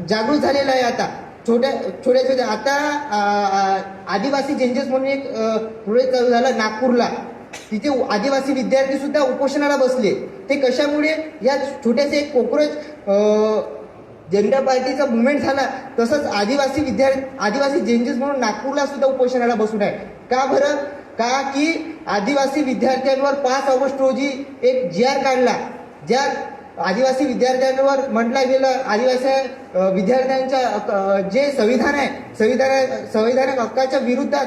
जागृत झालेला आहे आता छोट्या छोट्या आता आदिवासी चेंजेस म्हणून एक प्रोजेक्ट चालू झाला नागपूरला. तिथे आदिवासी विद्यार्थी सुद्धा उपोषणाला बसले. ते कशामुळे? या छोट्यासे एक कॉक्रोच जनता पार्टीचा मुवमेंट झाला. तसंच आदिवासी चेंजेस म्हणून नागपूरला सुद्धा उपोषणाला बसून आहे. का बरं? का की आदिवासी विद्यार्थ्यांवर 5 ऑगस्ट रोजी एक GR काढला, ज्या आदिवासी विद्यार्थ्यांवर म्हटलं गेलं आदिवासी विद्यार्थ्यांच्या जे संविधान आहे संविधानिक हक्काच्या विरुद्धात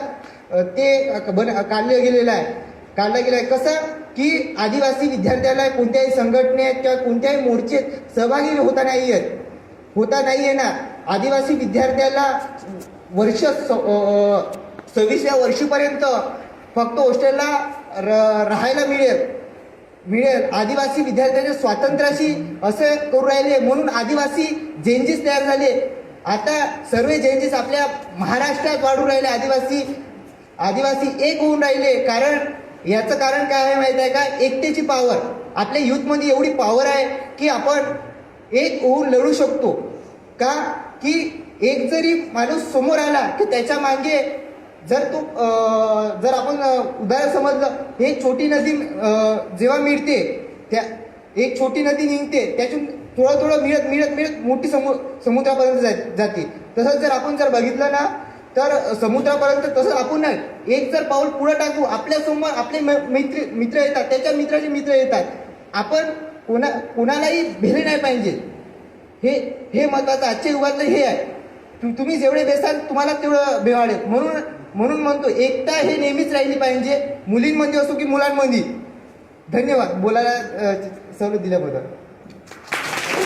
ते काढलं गेलेलं आहे. कसं की आदिवासी विद्यार्थ्याला कोणत्याही संघटनेत किंवा कोणत्याही मोर्चेत सहभागी होता नाही येणार. आदिवासी विद्यार्थ्याला वर्ष 26व्या वर्षीपर्यंत फक्त हॉस्टेलला राहायला मिळेल. आदिवासी विद्यार्थ्यांच्या स्वातंत्र्याशी असे करू राहिले म्हणून आदिवासी चेंजेस तयार झाले. आता सर्व चेंजेस आपल्या महाराष्ट्रात वाढू राहिले. आदिवासी एक होऊन राहिले. याचं कारण काय आहे माहिती आहे का? एकतेची पॉवर. आपल्या युथमध्ये एवढी पॉवर आहे की आपण एक होऊन लढू शकतो. का की एक जरी माणूस समोर आला की त्याच्या मागे जर आपण उदाहरण समजलं, हे छोटी नदी जेव्हा मिळते त्या एक छोटी नदी निघते, त्यातून थोडं मिळत मोठी समुद्रापर्यंत जाते. तसंच जर आपण बघितलं ना तर समुद्रापर्यंत तसं आपण नाही एक जर पाऊल पुढे टाकू, आपल्या समोर आपले मित्र येतात, त्याच्या मित्राचे मित्र येतात. आपण कोणालाही भेले नाही पाहिजे. हे महत्वाचं आजच्या युगातलं हे आहे. तुम्ही जेवढे बेसाल तुम्हाला तेवढं बेवाडेल. म्हणून म्हणतो एकता हे नेहमीच राहिली पाहिजे, मुलींमध्ये असो की मुलांमध्ये. धन्यवाद बोलायला सवलत दिल्याबद्दल.